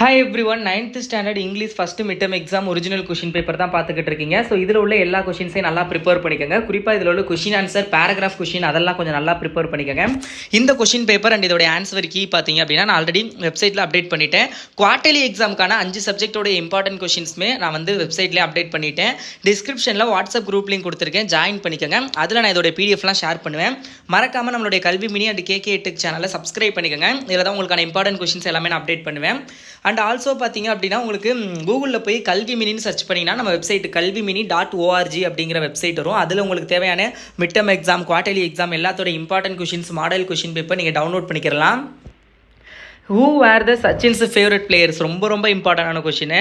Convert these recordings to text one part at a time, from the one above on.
Hi every one 9th standard English first midterm exam original question paper தான் பார்த்துக்கிட்டு இருக்கீங்க. So இதில் உள்ள எல்லா கொஷின்ஸையும் நல்லா ப்ரிப்பேர் பண்ணிக்கோங்க. குறிப்பாக இதில் உள்ள கொஷின் ஆன்சர் பேராகிராஃப் கொஷின் அதெல்லாம் கொஞ்சம் நல்லா ப்ரிப்பேர் பண்ணிக்கோங்க. இந்த கொஷின் பேப்பர் அண்ட் இதோட ஆன்சர் கீ பார்த்தீங்க அப்படின்னா நான் ஆல்ரெடி வெப்சைட்டில் அப்டேட் பண்ணிட்டேன். குவார்டர்லி எக்ஸாமுக்கான 5 சப்ஜெக்டோட இம்பார்ட்டன்ட் கொஷின்ஸுமே நான் வந்து வெப்சைட்லேயே அப்டேட் பண்ணிட்டேன். டிஸ்கிரிப்ஷனில் வாட்ஸ்அப் குரூப் லிங்க் கொடுத்துருக்கேன், ஜாயின் பண்ணிக்கோங்க. அதில் நான் இதோட பிடிஎஃப்லாம் ஷேர் பண்ணுவேன். மறக்காமல் நம்மளுடைய கல்வி மினி அண்ட் கேகே டெக் சேனலை சப்ஸ்கிரைப் பண்ணிக்கோங்க. இதில் தான் உங்களுக்கான இம்பார்ட்டன்ட் கொஷின்ஸ் எல்லாமே நான் அப்டேட் பண்ணுவேன். அண்ட் ஆல்சோ பார்த்தீங்க அப்படின்னா உங்களுக்கு கூகுளில் போய் கல்வி மினின்னு சர்ச் பண்ணிங்கன்னா நம்ம வெப்சைட் kalvimini.org அப்படிங்கிற வெப்சைட் வரும். அதில் உங்களுக்கு தேவையான மிட்டம் எக்ஸாம், குவார்டர்லி எக்ஸாம் எல்லாத்தோட important questions, model question paper நீங்கள் டவுன்லோட் பண்ணிக்கலாம். Who are the Sachin's favourite players ரொம்ப இம்பார்ட்டண்டான கொஷின்.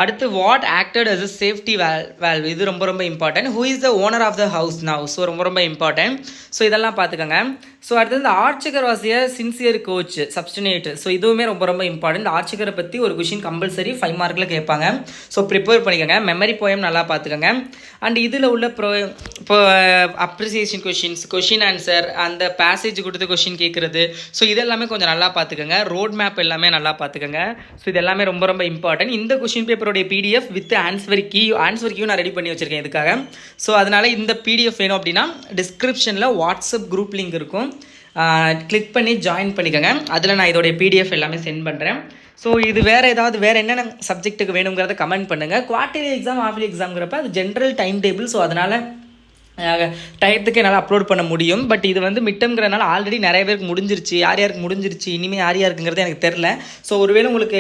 அடுத்து what acted as a safety valve, இது ரொம்ப important. Who is the owner of the house now, so ரொம்ப important. So இதெல்லாம் பார்த்துக்கோங்க. ஸோ அடுத்தது இந்த ஆர்ச்சகர் was a sincere coach subordinate, so இதுவுமே ரொம்ப இம்பார்ட்டன்ட். ஆர்ச்சகரை பற்றி ஒரு கொஷின் கம்பல்சரி 5 மார்க்கில் கேட்பாங்க. ஸோ ப்ரிப்பேர் பண்ணிக்கோங்க. மெமரி போயம் நல்லா பார்த்துக்கோங்க. அண்ட் இதில் உள்ள இப்போ அப்ரிசியேஷன் கொஷின் ஆன்சர், அந்த பேசேஜ் கொடுத்து கொஷின் கேட்குறது, ஸோ இதெல்லாமே கொஞ்சம் நல்லா பார்த்துக்கோங்க. ரோட் மேப் எல்லாமே நல்லா பார்த்துக்கோங்க. ஸோ இது எல்லாமே ரொம்ப இம்பார்ட்டன்ட். இந்த கொஷின் பேப்பருடைய பிடிஎஃப் வித் ஆன்சர் கீயும் நான் ரெடி பண்ணி வச்சுருக்கேன் இதுக்காக. ஸோ அதனால் இந்த பிடிஎஃப் வேணும் அப்படின்னா டிஸ்கிரிப்ஷனில் வாட்ஸ்அப் குரூப் லிங்க் இருக்கும், கிளிக் பண்ணி ஜாயின் பண்ணிக்கோங்க. அதில் நான் இதோடைய பிடிஎஃப் எல்லாமே சென்ட் பண்ணுறேன். ஸோ இது வேறு என்னென்ன சப்ஜெக்ட்டுக்கு வேணுங்கிறத கமெண்ட் பண்ணுங்கள். குவார்டர்லி எக்ஸாம், ஹாஃப்லி எக்ஸாம்ங்கிறப்ப அது ஜென்ரல் டைம் டேபிள், ஸோ அதனால் டயத்துக்கு என்னால் அப்லோட் பண்ண முடியும். பட் இது வந்து மிட்டம்ங்கிறனால ஆல்ரெடி நிறைய பேருக்கு முடிஞ்சிருச்சு. யாருக்கு முடிஞ்சிருச்சு, இனிமேல் யாருங்கிறது எனக்கு தெரில. ஸோ ஒருவேளை உங்களுக்கு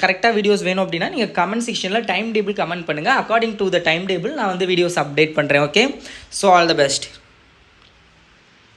கரெக்டாக வீடியோஸ் வேணும் அப்படின்னா நீங்கள் கமெண்ட் செக்ஷனில் டைம் டேபிள் கமெண்ட் பண்ணுங்கள். According to the time table நான் வந்து வீடியோஸ் அப்டேட் பண்ணுறேன். Okay, so all the best.